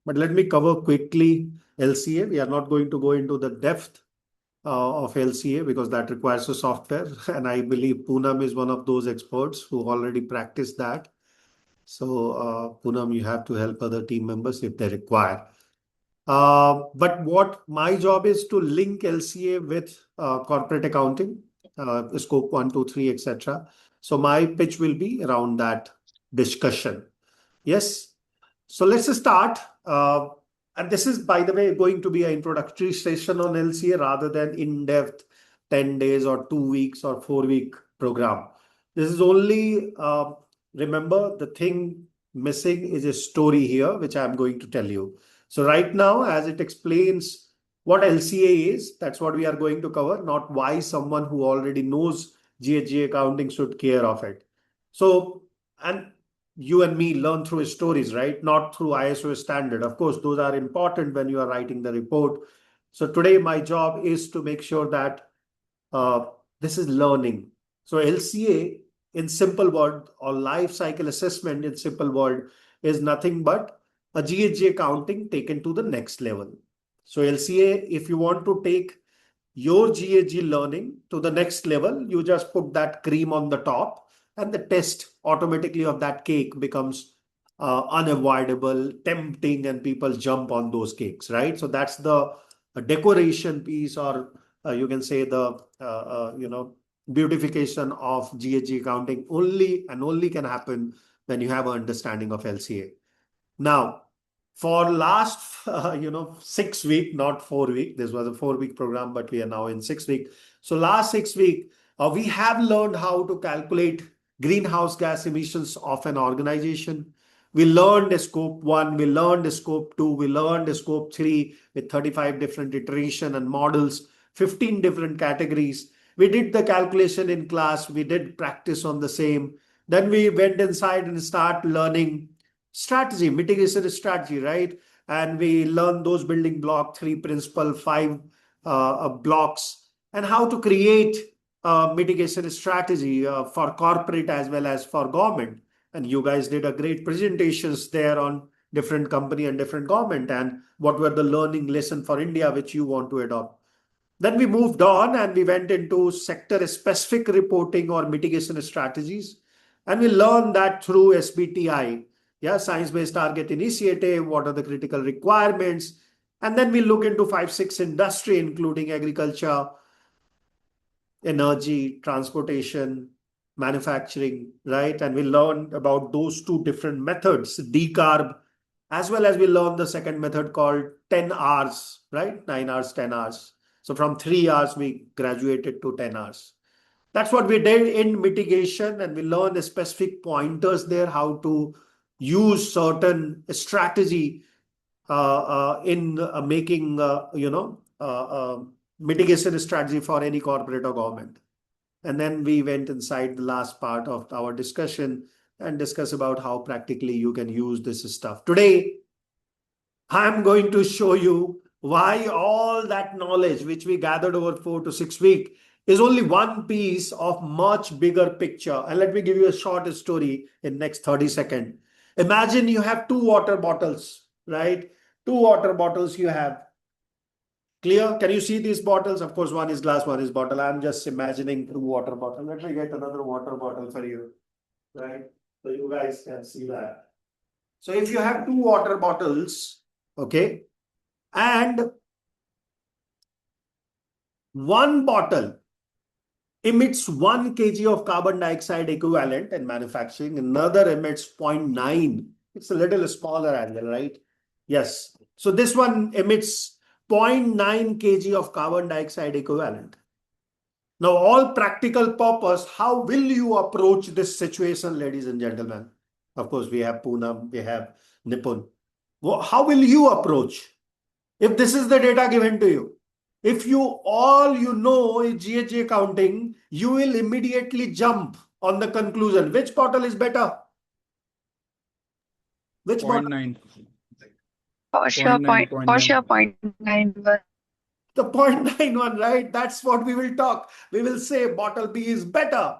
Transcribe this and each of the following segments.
But let me cover quickly LCA. We are not going to go into the depth of LCA because that requires a software. And I believe Poonam is one of those experts who already practiced that. So Poonam, you have to help other team members if they require. But what my job is to link LCA with corporate accounting, scope 1, 2, 3, etc. So my pitch will be around that discussion. Yes. So let's start. And this is, by the way, going to be an introductory session on LCA rather than in-depth 10 days or 2 weeks or 4-week program. This is only, remember, the thing missing is a story here, which I'm going to tell you. So right now, as it explains what LCA is, that's what we are going to cover, not why someone who already knows GHG accounting should care of it. So, and you and me learn through stories, right? Not through ISO standard. Of course, those are important when you are writing the report. So today, my job is to make sure that this is learning. So LCA in simple word, or life cycle assessment in simple word, is nothing but a GHG accounting taken to the next level. So LCA, if you want to take your GHG learning to the next level, you just put that cream on the top and the taste automatically of that cake becomes unavoidable, tempting, and people jump on those cakes, right? So that's the decoration piece, or you can say the beautification of GHG accounting only can happen when you have an understanding of LCA. Now, for last 6 week, not 4 week. This was a 4-week program, but we are now in 6 week. So last 6 week, we have learned how to calculate greenhouse gas emissions of an organization. We learned scope 1, we learned scope 2, we learned scope 3 with 35 different iteration and models, 15 different categories. We did the calculation in class. We did practice on the same. Then we went inside and start learning strategy, mitigation strategy, right? And we learned those building block, 3 principle, 5 blocks, and how to create mitigation strategy for corporate as well as for government. And you guys did a great presentations there on different company and different government and what were the learning lesson for India which you want to adopt. Then we moved on and we went into sector specific reporting or mitigation strategies. And we learned that through SBTI, science-based target initiative, what are the critical requirements. And then we look into 5-6 industry, including agriculture, energy, transportation, manufacturing, right? And we learned about those 2 different methods, decarb, as well as we learned the second method called 10 hours, right? 9 hours, 10 hours. So from 3 hours, we graduated to 10 hours. That's what we did in mitigation. And we learned the specific pointers there, how to use certain strategy in making, mitigation strategy for any corporate or government. And then we went inside the last part of our discussion and discuss about how practically you can use this stuff. Today, I'm going to show you why all that knowledge which we gathered over 4 to 6 weeks is only one piece of much bigger picture. And let me give you a short story in next 30 seconds. Imagine you have 2 water bottles, right? 2 water bottles you have. Clear? Can you see these bottles? Of course, one is glass, one is bottle. I'm just imagining 2 water bottles. Let me get another water bottle for you, right? So you guys can see that. So if you have 2 water bottles, okay, and one bottle emits 1 kg of carbon dioxide equivalent in manufacturing, another emits 0.9. It's a little smaller angle, right? Yes. So this one emits 0.9 kg of carbon dioxide equivalent. Now, all practical purpose, how will you approach this situation, ladies and gentlemen? Of course, we have Poonam, we have Nipun. How will you approach if this is the data given to you? If all you know is GHG accounting, you will immediately jump on the conclusion. Which bottle is better? Which 0.9. For sure, 0.91. The 0.91, right? That's what we will talk. We will say bottle B is better.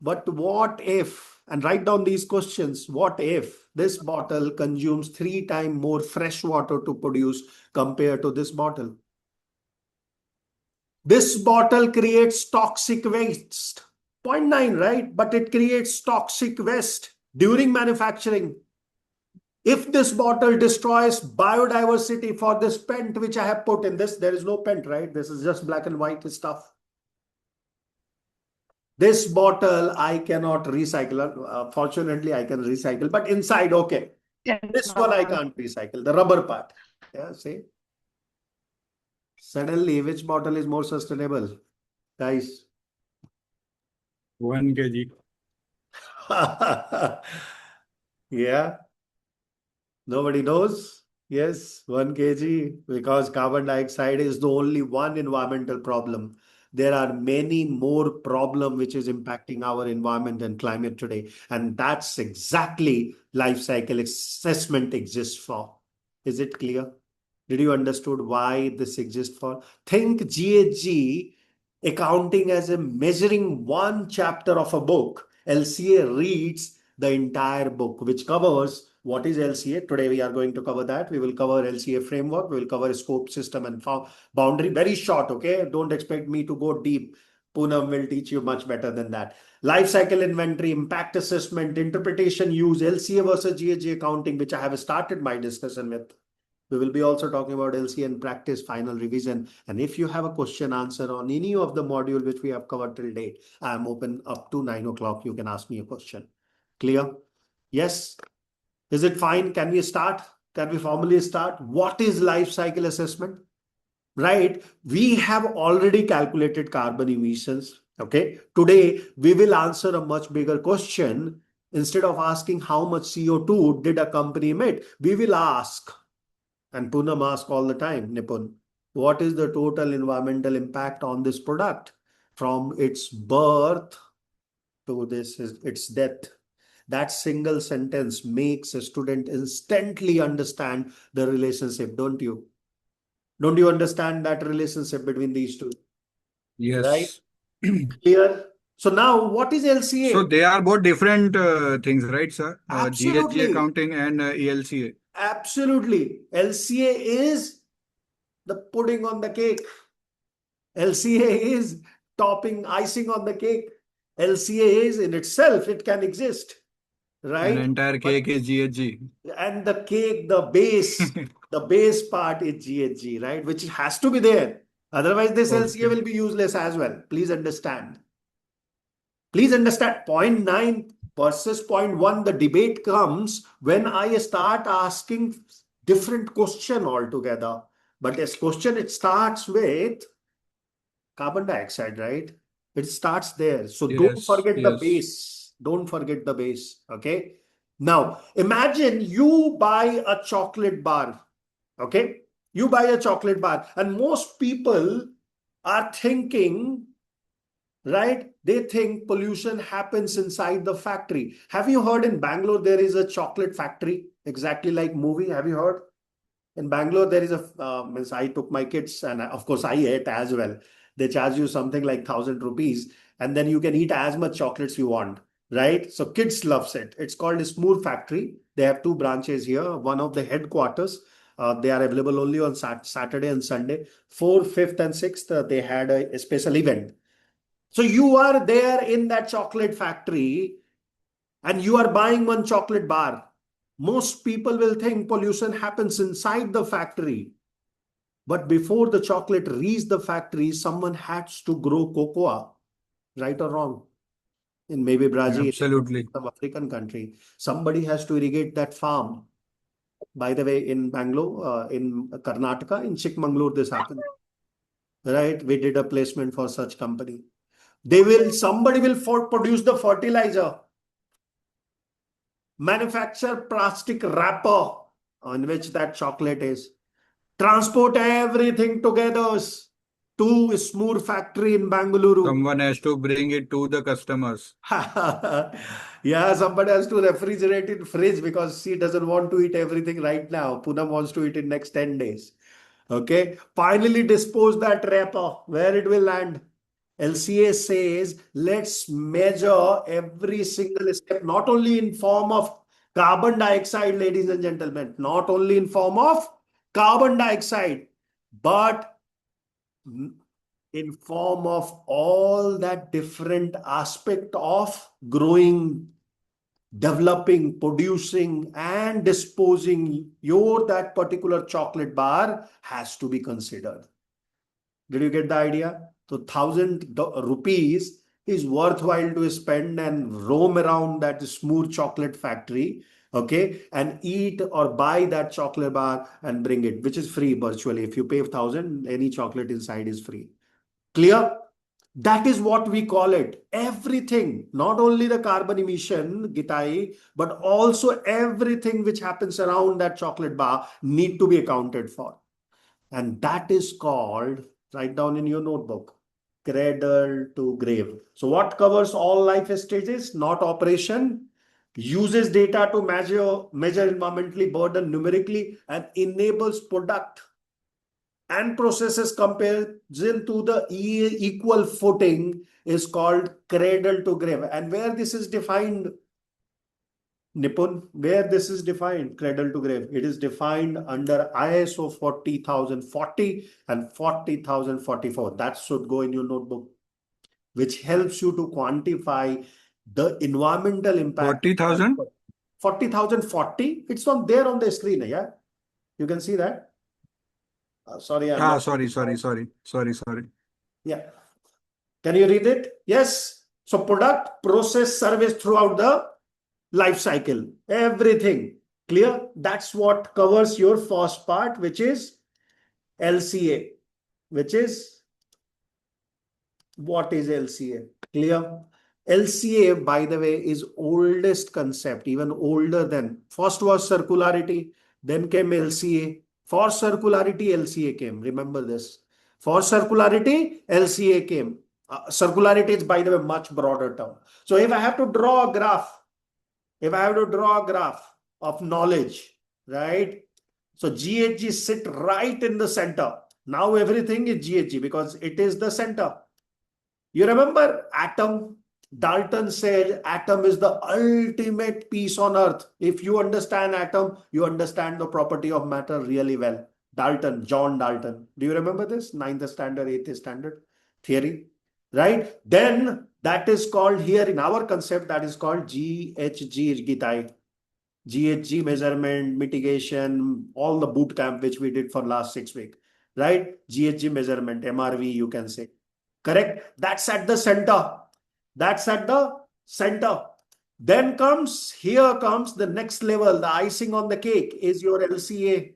But what if and write down these questions. What if this bottle consumes 3 times more fresh water to produce compared to this bottle? This bottle creates toxic waste. 0.9, right? But it creates toxic waste during manufacturing. If this bottle destroys biodiversity for this pent which I have put in this, there is no pent, right? This is just black and white stuff. This bottle I cannot recycle. Fortunately, I can recycle, but inside, okay. This one I can't recycle, the rubber part. Yeah, see? Suddenly, which bottle is more sustainable? Guys. 1 kg. Yeah. Nobody knows? Yes, 1 kg, because carbon dioxide is the only one environmental problem. There are many more problems which is impacting our environment and climate today. And that's exactly life cycle assessment exists for. Is it clear? Did you understood why this exists for? Think GHG accounting as a measuring one chapter of a book. LCA reads the entire book, which covers what is LCA. Today we are going to cover that. We will cover LCA framework. We will cover scope, system, and boundary. Very short, okay? Don't expect me to go deep. Poonam will teach you much better than that. Life cycle inventory, impact assessment, interpretation, use, LCA versus GHG accounting, which I have started my discussion with. We will be also talking about LCA and practice, final revision. And if you have a question answer on any of the module which we have covered till date, I am open up to 9 o'clock. You can ask me a question. Clear? Yes. Is it fine? Can we start? Can we formally start? What is life cycle assessment? Right? We have already calculated carbon emissions. Okay. Today, we will answer a much bigger question. Instead of asking how much CO2 did a company emit, we will ask, and Poonam asks all the time, Nipun, what is the total environmental impact on this product from its birth to its death? That single sentence makes a student instantly understand the relationship, don't you? Don't you understand that relationship between these two? Right? Yes. Clear? So now, what is LCA? So they are both different things, right, sir? GHG Absolutely. accounting and ELCA. Absolutely. LCA is the pudding on the cake. LCA is topping, icing on the cake. LCA is in itself, it can exist, An right? entire cake is GHG. And the cake, the base part is GHG, right? Which has to be there. Otherwise, this LCA will be useless as well. Please understand. Please understand, 0.9 versus 0.1, the debate comes when I start asking different question altogether. But this question, it starts with carbon dioxide, right? It starts there. So don't forget the base. Don't forget the base. Okay. Now, imagine you buy a chocolate bar. Okay. You buy a chocolate bar, and most people are thinking, right? They think pollution happens inside the factory. Have you heard in Bangalore there is a chocolate factory? Exactly like movie. Have you heard? In Bangalore, there is means I took my kids, and of course I ate as well. They charge you something like 1,000 rupees, and then you can eat as much chocolates you want, right? So kids loves it. It's called a Smoor Factory. They have 2 branches here. One of the headquarters, they are available only on Saturday and Sunday. 4th, 5th, and 6th, they had a special event. So you are there in that chocolate factory, and you are buying one chocolate bar. Most people will think pollution happens inside the factory. But before the chocolate reaches the factory, someone has to grow cocoa, right or wrong? In maybe Brazil, Absolutely. some African country, somebody has to irrigate that farm. By the way, in Bangalore, in Karnataka, in Chikmagalur, this happened. Right? We did a placement for such company. Somebody will produce the fertilizer, manufacture plastic wrapper on which that chocolate is, transport everything together to a Smoor factory in Bangalore. Someone has to bring it to the customers. Yeah, somebody has to refrigerate it fridge because she doesn't want to eat everything right now. Poonam wants to eat it next 10 days. Okay. Finally dispose that wrapper where it will land. LCA says, let's measure every single step, not only in form of carbon dioxide, ladies and gentlemen, not only in form of carbon dioxide, but in form of all that different aspect of growing, developing, producing, and disposing your that particular chocolate bar has to be considered. Did you get the idea? So 1,000 rupees is worthwhile to spend and roam around that smooth chocolate factory, okay, and eat or buy that chocolate bar and bring it, which is free virtually. If you pay 1,000, any chocolate inside is free. Clear? That is what we call it. Everything, not only the carbon emission, Gitai, but also everything which happens around that chocolate bar need to be accounted for. And that is called, write down in your notebook, cradle to grave. So what covers all life stages? Not operation, uses data to measure environmentally burden numerically, and enables product and processes comparison to the equal footing is called cradle to grave. And where this is defined, Nipun, where this is defined, cradle to grave, it is defined under ISO 40,040 and 40,044. That should go in your notebook, which helps you to quantify the environmental impact. 40,000? 40,040. It's on there on the screen. Yeah, you can see that. Sorry, I'm not. Sorry. Yeah. Can you read it? Yes. So product, process, service throughout the life cycle, everything. Clear? That's what covers your first part, which is LCA, which is, what is LCA? Clear? LCA, by the way, is oldest concept, even older than, first was circularity, then came LCA. For circularity, LCA came. Remember this. For circularity, LCA came. Circularity is, by the way, much broader term. So if I have to draw a graph, of knowledge, right? So GHG sit right in the center. Now everything is GHG because it is the center. You remember atom? Dalton said atom is the ultimate piece on earth. If you understand atom, you understand the property of matter really well. Dalton, John Dalton. Do you remember this? 9th standard, 8th standard theory, right? Then that is called, here in our concept, that is called GHG, Gitai. GHG measurement, mitigation, all the boot camp which we did for last 6 weeks, right? GHG measurement, MRV, you can say. Correct? That's at the center. That's at the center. Then here comes the next level, the icing on the cake is your LCA.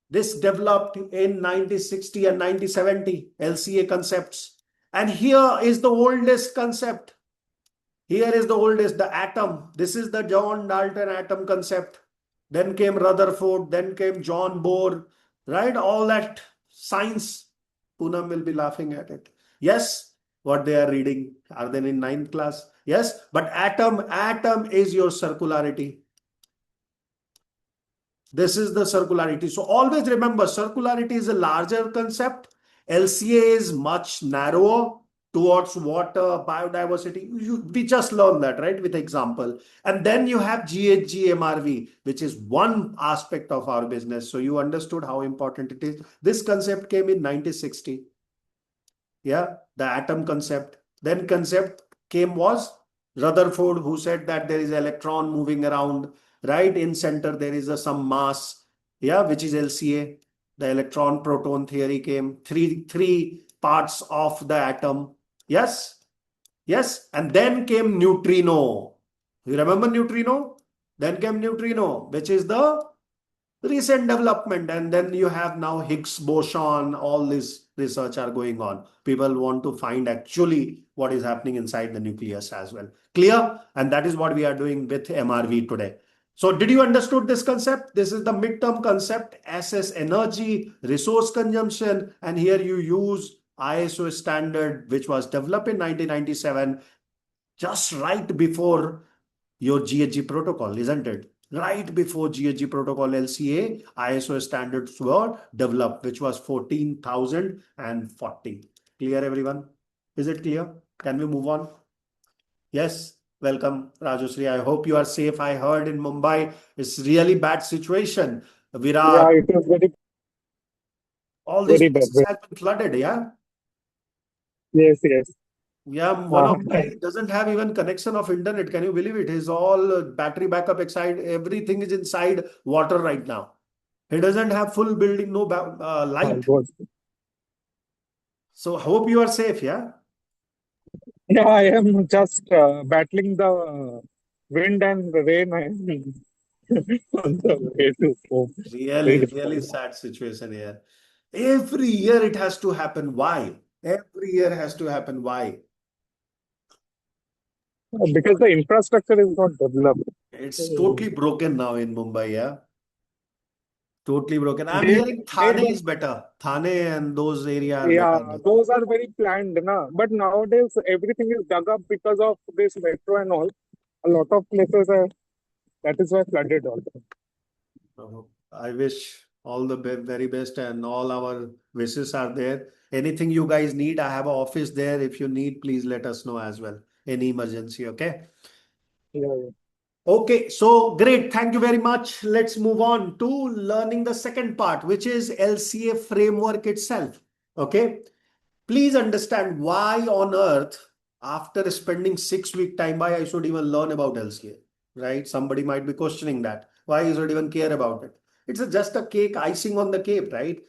This developed in 1960 and 1970, LCA concepts. And here is the oldest concept. Here is the oldest, the atom. This is the John Dalton atom concept. Then came Rutherford, then came John Bohr, right? All that science. Poonam will be laughing at it. Yes, what they are reading. Are they in 9th class? Yes, but atom is your circularity. This is the circularity. So always remember, circularity is a larger concept. LCA is much narrower towards water, biodiversity. We just learned that, right, with example. And then you have GHG MRV, which is one aspect of our business. So you understood how important it is. This concept came in 1960. Yeah, the atom concept. Then concept came was Rutherford, who said that there is electron moving around, right? In center, there is some mass, yeah, which is LCA. The electron proton theory came, three parts of the atom. Yes, yes. And then came neutrino. You remember neutrino? Then came neutrino, which is the recent development. And then you have now Higgs boson, all this research are going on. People want to find actually what is happening inside the nucleus as well. Clear? And that is what we are doing with MRV today. So did you understood this concept? This is the midterm concept, assess energy, resource consumption. And here you use ISO standard, which was developed in 1997, just right before your GHG protocol, isn't it? Right before GHG protocol LCA, ISO standards were developed, which was 14,040. Clear, everyone? Is it clear? Can we move on? Yes. Welcome, Rajushree. I hope you are safe. I heard in Mumbai, it's really bad situation. Yeah, Virat, it was all these very bad. places have been flooded. Yeah. Yes, yes. Yeah, one Uh, of my doesn't have even connection of internet. Can you believe it? His all battery backup inside, everything is inside water right now. He doesn't have full building, no my light. God. So hope you are safe. Yeah. Yeah, I am just battling the wind and the rain. I am on the way to home. Very Really, really difficult. sad situation here. Every year it has to happen. Why? Every year has to happen. Why? Because the infrastructure is not developed. It's totally Mm. broken now in Mumbai. Yeah. Totally broken. I'm Day, hearing day Thane by, is better. Thane and those area are better yeah, now. those are very planned, na. But nowadays everything is dug up because of this metro and all. A lot of places are that is why flooded also. I wish all the very best and all our wishes are there. Anything you guys need, I have an office there. If you need, please let us know as well. Any emergency, okay? Yeah, yeah. Okay, so great. Thank you very much. Let's move on to learning the second part, which is LCA framework itself. Okay. Please understand why on earth, after spending 6 week time, why I should even learn about LCA, right? Somebody might be questioning that. Why you should even care about it? It's just a cake icing on the cake, right?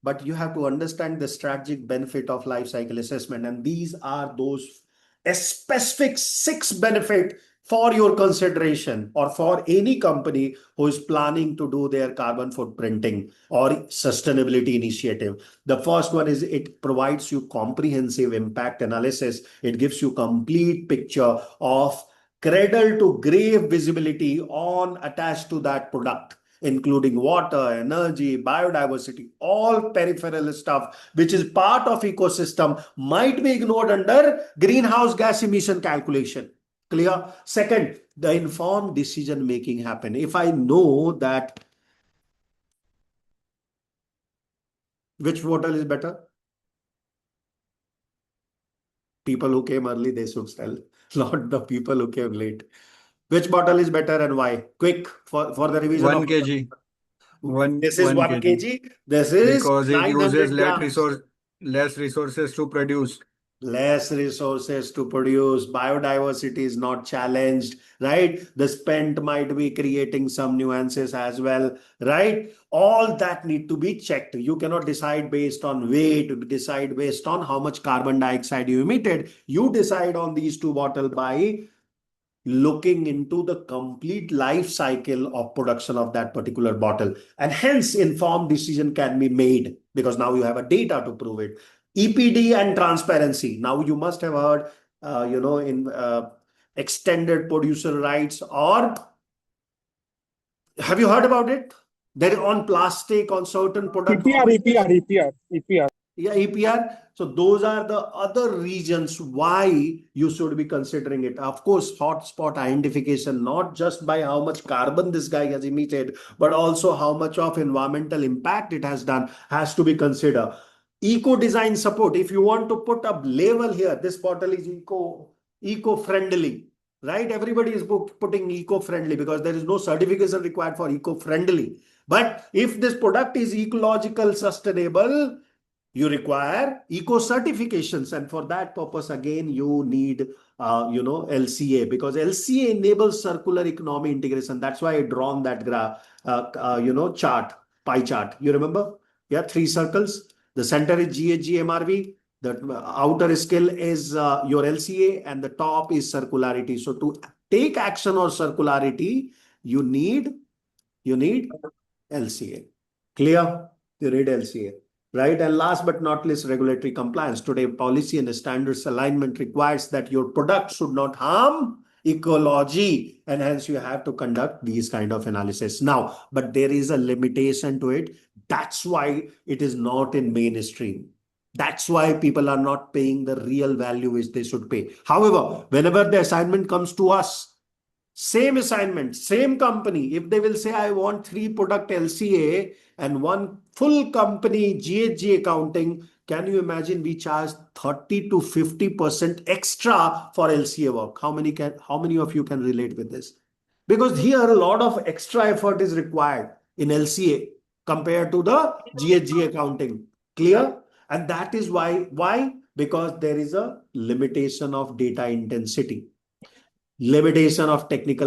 But you have to understand the strategic benefit of life cycle assessment. And these are those specific 6 benefit for your consideration or for any company who is planning to do their carbon footprinting or sustainability initiative. The first one is it provides you comprehensive impact analysis. It gives you complete picture of cradle to grave visibility on attached to that product, including water, energy, biodiversity, all peripheral stuff which is part of ecosystem might be ignored under greenhouse gas emission calculation. Clear? Second, the informed decision making happen. If I know that which bottle is better, people who came early, they should tell, not the people who came late. Which bottle is better and why? Quick for the revision 1 of kg. this is 1 1 kg. kg. This is Because it uses 900 grams. less resources to produce. Less resources to produce, biodiversity is not challenged, right? The spent might be creating some nuances as well, right? All that need to be checked. You cannot decide based on weight, decide based on how much carbon dioxide you emitted. You decide on these two bottles by looking into the complete life cycle of production of that particular bottle, and hence informed decision can be made because now you have a data to prove it. EPD and transparency. Now you must have heard in extended producer rights, or have you heard about it? They're on plastic, on certain product. EPR, EPR, EPR, EPR. Yeah, EPR. So those are the other reasons why you should be considering it. Of course, hotspot identification, not just by how much carbon this guy has emitted, but also how much of environmental impact it has done has to be considered. Eco design support. If you want to put a label here, this bottle is eco friendly, right? Everybody is putting eco friendly because there is no certification required for eco friendly. But if this product is ecological sustainable, you require eco certifications, and for that purpose again you need LCA, because LCA enables circular economy integration. That's why I drawn that graph chart, pie chart, you remember? Yeah, 3 circles. The center is GHG, the outer scale is your LCA, and the top is circularity. So to take action on circularity, you need LCA. Clear? You need LCA. Right. And last but not least, regulatory compliance. Today, policy and standards alignment requires that your product should not harm ecology, and hence you have to conduct these kind of analysis. Now, but there is a limitation to it. That's why it is not in mainstream. That's why people are not paying the real value which they should pay. However, whenever the assignment comes to us, same assignment, same company, if they will say, I want 3 product LCA and 1 full company GHG accounting, Can you imagine we charge 30 to 50% extra for LCA work? How many of you can relate with this? Because here a lot of extra effort is required in LCA compared to the GHG accounting. Clear? And that is why. Why? Because there is a limitation of data intensity, limitation of technical